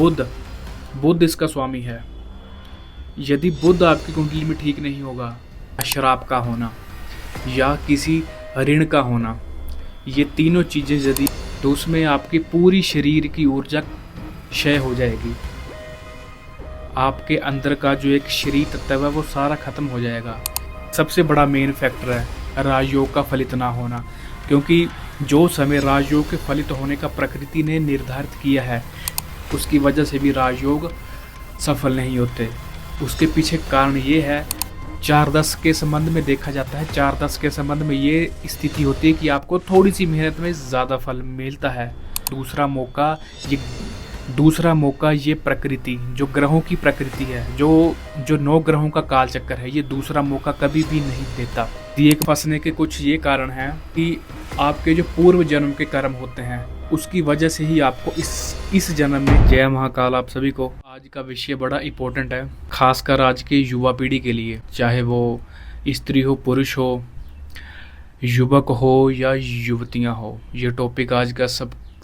बुध बुध इसका स्वामी है। यदि बुध आपकी कुंडली में ठीक नहीं होगा, शराब का होना या किसी ऋण का होना, ये तीनों चीज़ें यदि, तो उसमें आपकी पूरी शरीर की ऊर्जा क्षय हो जाएगी। आपके अंदर का जो एक शरीर तत्व है वो सारा खत्म हो जाएगा। सबसे बड़ा मेन फैक्टर है राजयोग का फलित ना होना, क्योंकि जो समय राजयोग के फलित होने का प्रकृति ने निर्धारित किया है, उसकी वजह से भी राजयोग सफल नहीं होते। उसके पीछे कारण ये है, 4-10 के संबंध में देखा जाता है। 4-10 के संबंध में ये स्थिति होती है कि आपको थोड़ी सी मेहनत में ज़्यादा फल मिलता है। दूसरा मौका ये प्रकृति, जो ग्रहों की प्रकृति है, जो 9 ग्रहों का काल चक्कर है, ये दूसरा मौका कभी भी नहीं देता। एक फंसने के कुछ ये कारण हैं कि आपके जो पूर्व जन्म के कर्म होते हैं, उसकी वजह से ही आपको इस जन्म में। जय महाकाल आप सभी को। आज का विषय बड़ा इम्पोर्टेंट है, खासकर आज की युवा पीढ़ी के लिए, चाहे वो स्त्री हो, पुरुष हो, युवक हो या युवतियां हो। ये टॉपिक आज का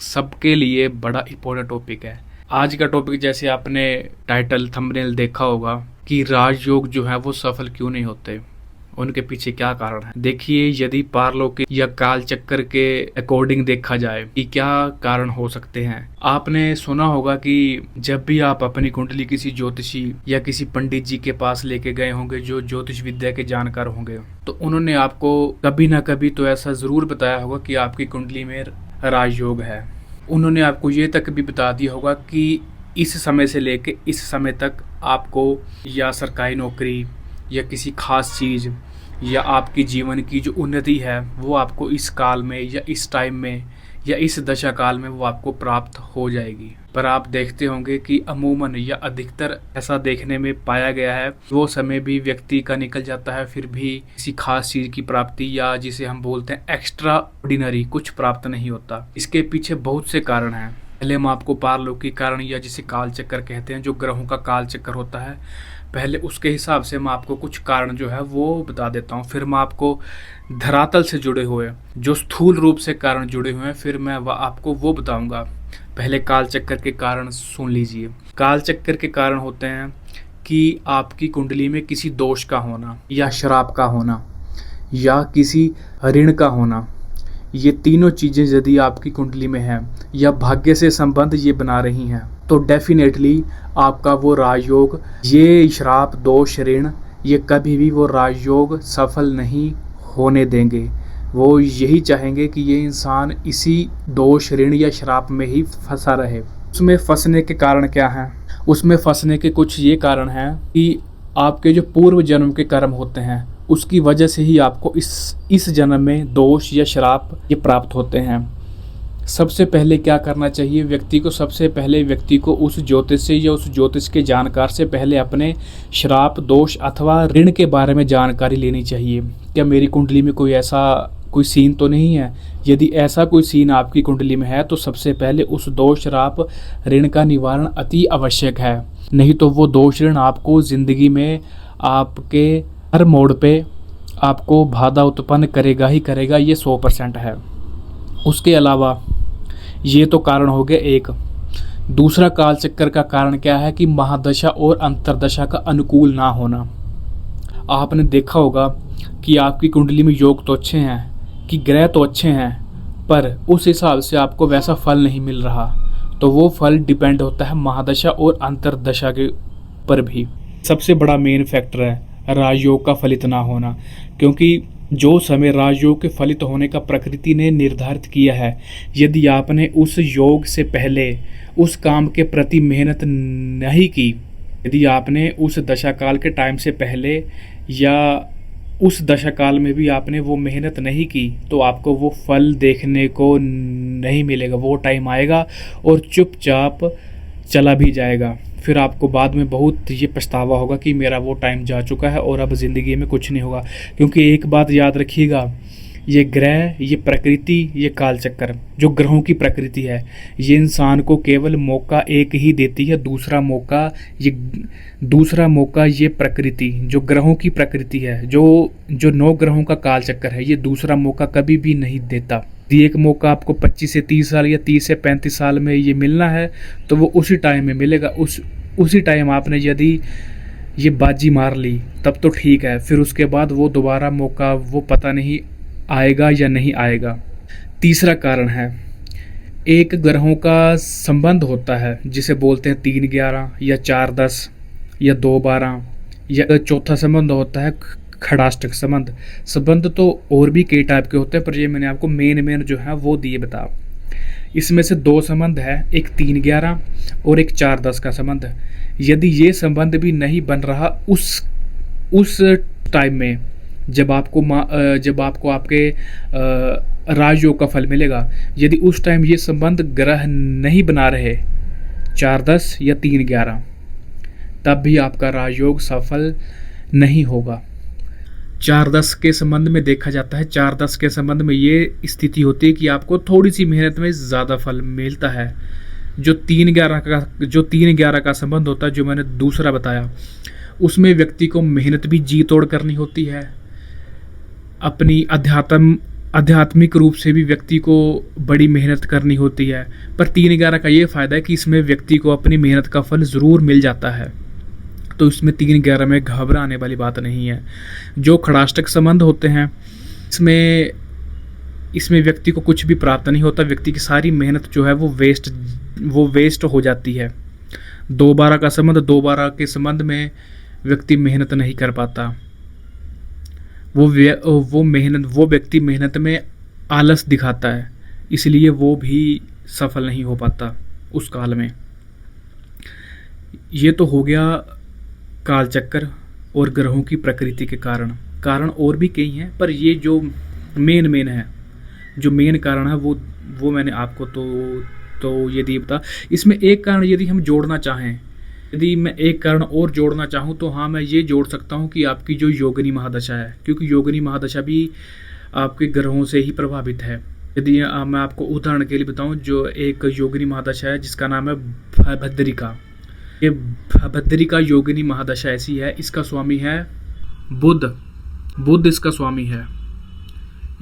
सबके लिए बड़ा इम्पोर्टेंट टॉपिक है। आज का टॉपिक, जैसे आपने टाइटल थंबनेल देखा होगा, कि राजयोग जो है वो सफल क्यों नहीं होते, उनके पीछे क्या कारण है। देखिए, यदि पारलौकिक या काल चक्कर के अकॉर्डिंग देखा जाए कि क्या कारण हो सकते हैं। आपने सुना होगा कि जब भी आप अपनी कुंडली किसी ज्योतिषी या किसी पंडित जी के पास लेके गए होंगे, जो ज्योतिष विद्या के जानकार होंगे, तो उन्होंने आपको कभी ना कभी तो ऐसा जरूर बताया होगा कि आपकी कुंडली में राजयोग है। उन्होंने आपको ये तक भी बता दिया होगा कि इस समय से लेके इस समय तक आपको या सरकारी नौकरी या किसी खास चीज़ या आपकी जीवन की जो उन्नति है वो आपको इस काल में या इस टाइम में या इस दशा काल में वो आपको प्राप्त हो जाएगी। पर आप देखते होंगे कि अमूमन या अधिकतर ऐसा देखने में पाया गया है, वो समय भी व्यक्ति का निकल जाता है, फिर भी किसी खास चीज़ की प्राप्ति या जिसे हम बोलते हैं एक्स्ट्रा ऑर्डिनरी कुछ प्राप्त नहीं होता। इसके पीछे बहुत से कारण हैं। पहले हम आपको पारलौकिक कारण या जिसे काल चक्कर कहते हैं, जो ग्रहों का काल चक्कर होता है, पहले उसके हिसाब से मैं आपको कुछ कारण जो है वो बता देता हूँ। फिर मैं आपको धरातल से जुड़े हुए जो स्थूल रूप से कारण जुड़े हुए हैं, फिर मैं आपको वो बताऊंगा। पहले काल चक्कर के कारण सुन लीजिए। काल चक्कर के कारण होते हैं कि आपकी कुंडली में किसी दोष का होना या श्राप का होना या किसी ऋण का होना। ये तीनों चीज़ें यदि आपकी कुंडली में हैं या भाग्य से संबंध ये बना रही हैं, तो डेफिनेटली आपका वो राजयोग, ये श्राप, दोष, ऋण, ये कभी भी वो राजयोग सफल नहीं होने देंगे। वो यही चाहेंगे कि ये इंसान इसी दोष, ऋण या श्राप में ही फंसा रहे। उसमें फंसने के कारण क्या हैं? उसमें फंसने के कुछ ये कारण हैं कि आपके जो पूर्व जन्म के कर्म होते हैं, उसकी वजह से ही आपको इस जन्म में दोष या श्राप ये प्राप्त होते हैं। सबसे पहले क्या करना चाहिए व्यक्ति को? सबसे पहले व्यक्ति को उस ज्योतिष से या उस ज्योतिष के जानकार से पहले अपने श्राप, दोष अथवा ऋण के बारे में जानकारी लेनी चाहिए। क्या मेरी कुंडली में कोई सीन तो नहीं है? यदि ऐसा कोई सीन आपकी कुंडली में है, तो सबसे पहले उस दोष, श्राप, ऋण का निवारण अति आवश्यक है। नहीं तो वो दोष, ऋण आपको ज़िंदगी में आपके हर मोड़ पे आपको बाधा उत्पन्न करेगा ही करेगा, ये 100% है। उसके अलावा ये तो कारण हो गया एक। दूसरा काल चक्कर का कारण क्या है कि महादशा और अंतरदशा का अनुकूल ना होना। आपने देखा होगा कि आपकी कुंडली में योग तो अच्छे हैं, कि ग्रह तो अच्छे हैं, पर उस हिसाब से आपको वैसा फल नहीं मिल रहा। तो वो फल डिपेंड होता है महादशा और अंतरदशा के पर भी। सबसे बड़ा मेन फैक्टर है राजयोग का फलित ना होना, क्योंकि जो समय राजयोग के फलित होने का प्रकृति ने निर्धारित किया है, यदि आपने उस योग से पहले उस काम के प्रति मेहनत नहीं की, यदि आपने उस दशा काल के टाइम से पहले या उस दशा काल में भी आपने वो मेहनत नहीं की, तो आपको वो फल देखने को नहीं मिलेगा। वो टाइम आएगा और चुपचाप चला भी जाएगा। फिर आपको बाद में बहुत ये पछतावा होगा कि मेरा वो टाइम जा चुका है और अब ज़िंदगी में कुछ नहीं होगा। क्योंकि एक बात याद रखिएगा, ये ग्रह, ये प्रकृति, ये काल चक्कर, जो ग्रहों की प्रकृति है, ये इंसान को केवल मौका एक ही देती है। दूसरा मौका ये प्रकृति, जो ग्रहों की प्रकृति है, जो 9 ग्रहों का काल चक्कर है, ये दूसरा मौका कभी भी नहीं देता। यदि एक मौका आपको 25 से 30 साल या 30 से 35 साल में ये मिलना है तो वो उसी टाइम में मिलेगा। उसी टाइम आपने यदि ये बाजी मार ली तब तो ठीक है, फिर उसके बाद वो दोबारा मौका वो पता नहीं आएगा या नहीं आएगा। तीसरा कारण है, एक ग्रहों का संबंध होता है जिसे बोलते हैं 3-11 या 4-10 या 2-12, या चौथा संबंध होता है खड़ाष्टक संबंध। संबंध तो और भी कई टाइप के होते हैं, पर ये मैंने आपको मेन जो है वो दिए बता। इसमें से 2 संबंध है, एक 3-11 और एक 4-10 का संबंध। यदि ये संबंध भी नहीं बन रहा उस टाइम में जब आपको आपके राजयोग का फल मिलेगा, यदि उस टाइम ये संबंध ग्रह नहीं बना रहे 4-10 या 3-11, तब भी आपका राजयोग सफल नहीं होगा। 4-10 के संबंध में देखा जाता है, 4-10 के संबंध में ये स्थिति होती है कि आपको थोड़ी सी मेहनत में ज़्यादा फल मिलता है। जो 3-11 का संबंध होता है, जो मैंने दूसरा बताया, उसमें व्यक्ति को मेहनत भी जी तोड़ करनी होती है। अपनी आध्यात्मिक रूप से भी व्यक्ति को बड़ी मेहनत करनी होती है। पर 3-11 का ये फ़ायदा है कि इसमें व्यक्ति को अपनी मेहनत का फल ज़रूर मिल जाता है, तो इसमें 3-11 में घबराने वाली बात नहीं है। जो खड़ाष्टक संबंध होते हैं, इसमें व्यक्ति को कुछ भी प्राप्त नहीं होता, व्यक्ति की सारी मेहनत जो है वो वेस्ट हो जाती है। 2-12 का संबंध, 2-12 के संबंध में व्यक्ति मेहनत नहीं कर पाता। वो व्यक्ति मेहनत में आलस दिखाता है, इसलिए वो भी सफल नहीं हो पाता उस काल में। ये तो हो गया काल चक्कर और ग्रहों की प्रकृति के कारण और भी कई हैं, पर ये जो मेन है, जो मेन कारण है वो मैंने आपको तो ये दिए बता। इसमें एक कारण यदि हम जोड़ना चाहें, यदि मैं एक कारण और जोड़ना चाहूँ तो हाँ, मैं ये जोड़ सकता हूँ कि आपकी जो योगिनी महादशा है, क्योंकि योगिनी महादशा भी आपके ग्रहों से ही प्रभावित है। यदि मैं आपको उदाहरण के लिए बताऊँ, जो एक योगिनी महादशा है जिसका नाम है भद्रिका। ये भद्रिका योगिनी महादशा ऐसी है, इसका स्वामी है बुध इसका स्वामी है।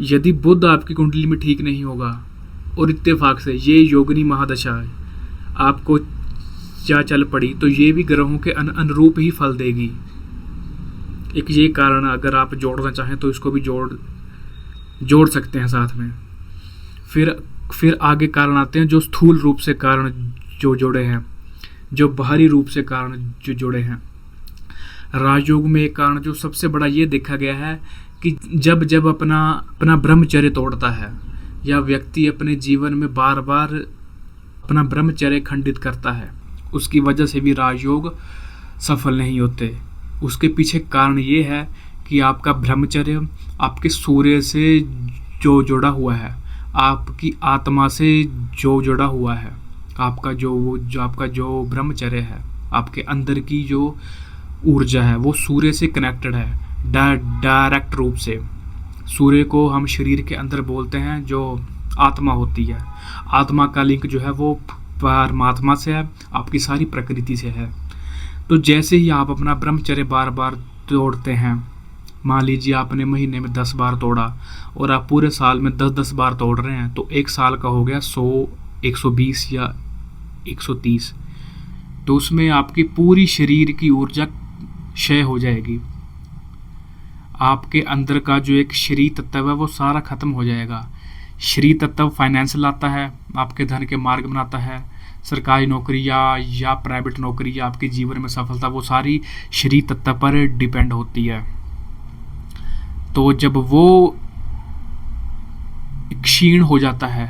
यदि बुध आपकी कुंडली में ठीक नहीं होगा और इत्तेफाक से ये योगिनी महादशा आपको क्या चल पड़ी, तो ये भी ग्रहों के अनुरूप ही फल देगी। एक ये कारण अगर आप जोड़ना चाहें तो इसको भी जोड़ सकते हैं साथ में। फिर आगे कारण आते हैं जो स्थूल रूप से कारण जो जुड़े हैं, जो बाहरी रूप से कारण जो जुड़े हैं। राजयोग में एक कारण जो सबसे बड़ा ये देखा गया है कि जब अपना ब्रह्मचर्य तोड़ता है या व्यक्ति अपने जीवन में बार बार अपना ब्रह्मचर्य खंडित करता है, उसकी वजह से भी राजयोग सफल नहीं होते। उसके पीछे कारण ये है कि आपका ब्रह्मचर्य आपके सूर्य से जो जुड़ा हुआ है, आपकी आत्मा से जो जुड़ा हुआ है, आपका जो ब्रह्मचर्य है, आपके अंदर की जो ऊर्जा है वो सूर्य से कनेक्टेड है डायरेक्ट रूप से। सूर्य को हम शरीर के अंदर बोलते हैं, जो आत्मा होती है। आत्मा का लिंक जो है वो परमात्मा से है, आपकी सारी प्रकृति से है। तो जैसे ही आप अपना ब्रह्मचर्य बार बार तोड़ते हैं, मान लीजिए आपने महीने में 10 बार तोड़ा और आप पूरे साल में 10-10 बार तोड़ रहे हैं, तो एक साल का हो गया 100, 120 या 130। तो उसमें आपकी पूरी शरीर की ऊर्जा क्षय हो जाएगी। आपके अंदर का जो एक शरीर तत्व है वो सारा खत्म हो जाएगा। शरीर तत्व फाइनेंस लाता है, आपके धन के मार्ग बनाता है। सरकारी नौकरी या प्राइवेट नौकरी या आपके जीवन में सफलता, वो सारी शरीर तत्व पर डिपेंड होती है। तो जब वो क्षीण हो जाता है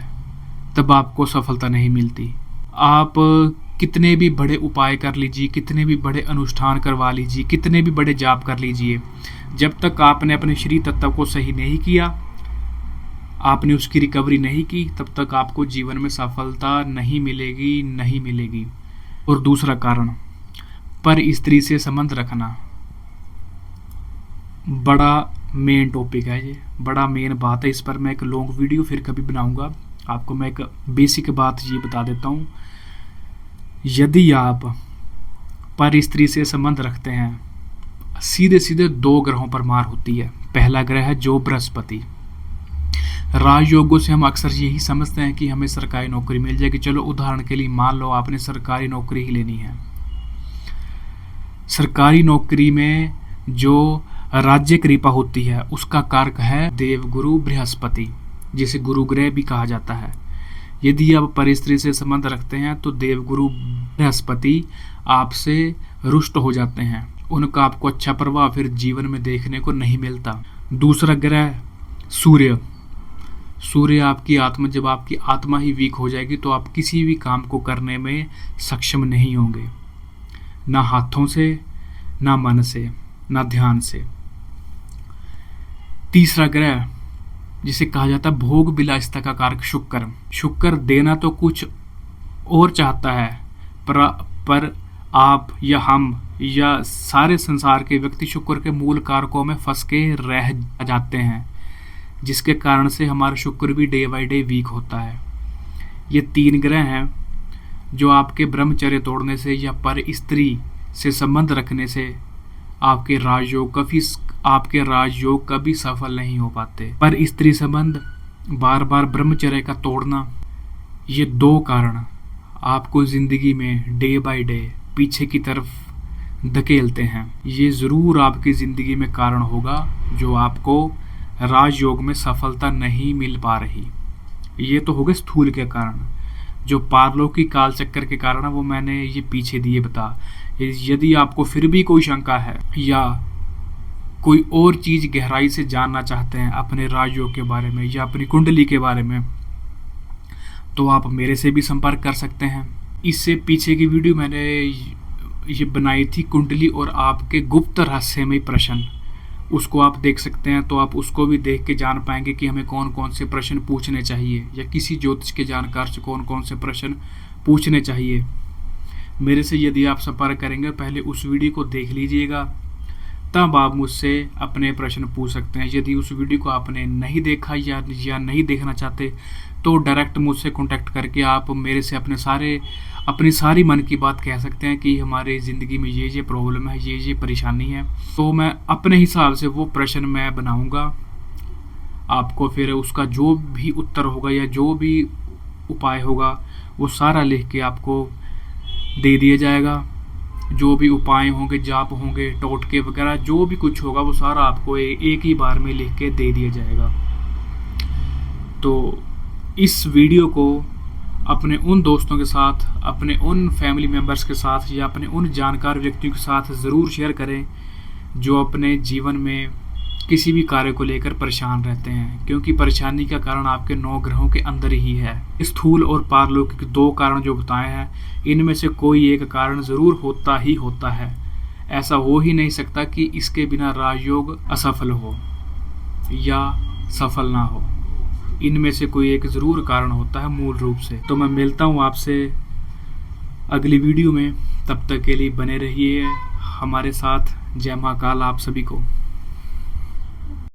तब आपको सफलता नहीं मिलती। आप कितने भी बड़े उपाय कर लीजिए, कितने भी बड़े अनुष्ठान करवा लीजिए, कितने भी बड़े जाप कर लीजिए, जब तक आपने अपने शरीर तत्व को सही नहीं किया, आपने उसकी रिकवरी नहीं की, तब तक आपको जीवन में सफलता नहीं मिलेगी। और दूसरा कारण, पर स्त्री से संबंध रखना, बड़ा मेन टॉपिक है, ये बड़ा मेन बात है। इस पर मैं एक लॉन्ग वीडियो फिर कभी बनाऊंगा। आपको मैं एक बेसिक बात ये बता देता हूँ। यदि आप पर स्त्री से संबंध रखते हैं, सीधे 2 ग्रहों पर मार होती है। पहला ग्रह है जो बृहस्पति। राजयोगों से हम अक्सर यही समझते हैं कि हमें सरकारी नौकरी मिल जाएगी। चलो उदाहरण के लिए मान लो आपने सरकारी नौकरी ही लेनी है। सरकारी नौकरी में जो राज्य कृपा होती है उसका कारक है देवगुरु बृहस्पति, जिसे गुरु ग्रह भी कहा जाता है। यदि आप परिस्त्री से संबंध रखते हैं तो देवगुरु बृहस्पति आपसे रुष्ट हो जाते हैं, उनका आपको अच्छा प्रभाव फिर जीवन में देखने को नहीं मिलता। दूसरा ग्रह सूर्य। सूर्य आपकी आत्मा, जब आपकी आत्मा ही वीक हो जाएगी तो आप किसी भी काम को करने में सक्षम नहीं होंगे, ना हाथों से, ना मन से, ना ध्यान से। तीसरा ग्रह जिसे कहा जाता है भोग विलासिता का कारक शुक्र। शुक्र देना तो कुछ और चाहता है, पर आप या हम या सारे संसार के व्यक्ति शुक्र के मूल कारकों में फंस के रह जाते हैं, जिसके कारण से हमारा शुक्र भी डे बाय डे वीक होता है। ये 3 ग्रह हैं जो आपके ब्रह्मचर्य तोड़ने से या पर स्त्री से संबंध रखने से आपके राजयोग कभी सफल नहीं हो पाते। पर स्त्री संबंध, बार बार ब्रह्मचर्य का तोड़ना, ये 2 कारण आपको जिंदगी में डे बाय डे पीछे की तरफ धकेलते हैं। ये जरूर आपकी जिंदगी में कारण होगा जो आपको राजयोग में सफलता नहीं मिल पा रही। ये तो हो गए स्थूल के कारण। जो पारलौकिक काल चक्कर के कारण है वो मैंने ये पीछे दिए बता। यदि आपको फिर भी कोई शंका है या कोई और चीज गहराई से जानना चाहते हैं अपने राजयोग के बारे में या अपनी कुंडली के बारे में, तो आप मेरे से भी संपर्क कर सकते हैं। इससे पीछे की वीडियो मैंने ये बनाई थी कुंडली और आपके गुप्त रहस्यमय प्रश्न, उसको आप देख सकते हैं। तो आप उसको भी देख के जान पाएंगे कि हमें कौन कौन से प्रश्न पूछने चाहिए या किसी ज्योतिष के जानकार से कौन कौन से प्रश्न पूछने चाहिए। मेरे से यदि आप संपर्क करेंगे पहले उस वीडियो को देख लीजिएगा, तब आप मुझसे अपने प्रश्न पूछ सकते हैं। यदि उस वीडियो को आपने नहीं देखा या नहीं देखना चाहते तो डायरेक्ट मुझसे कांटेक्ट करके आप मेरे से अपनी सारी मन की बात कह सकते हैं कि हमारे ज़िंदगी में ये प्रॉब्लम है, ये परेशानी है। तो मैं अपने हिसाब से वो प्रश्न मैं बनाऊंगा, आपको फिर उसका जो भी उत्तर होगा या जो भी उपाय होगा वो सारा लिख के आपको दे दिया जाएगा। जो भी उपाय होंगे, जाप होंगे, टोटके वगैरह जो भी कुछ होगा वो सारा आपको एक ही बार में लिख के दे दिया जाएगा। तो इस वीडियो को अपने उन दोस्तों के साथ, अपने उन फैमिली मेम्बर्स के साथ या अपने उन जानकार व्यक्तियों के साथ ज़रूर शेयर करें जो अपने जीवन में किसी भी कार्य को लेकर परेशान रहते हैं, क्योंकि परेशानी का कारण आपके 9 ग्रहों के अंदर ही है। स्थूल और पारलौकिक 2 कारण जो बताए हैं, इनमें से कोई एक कारण ज़रूर होता ही होता है। ऐसा हो ही नहीं सकता कि इसके बिना राजयोग असफल हो या सफल ना हो। इनमें से कोई एक ज़रूर कारण होता है मूल रूप से। तो मैं मिलता हूँ आपसे अगली वीडियो में, तब तक के लिए बने रहिए हमारे साथ। जय महाकाल आप सभी को।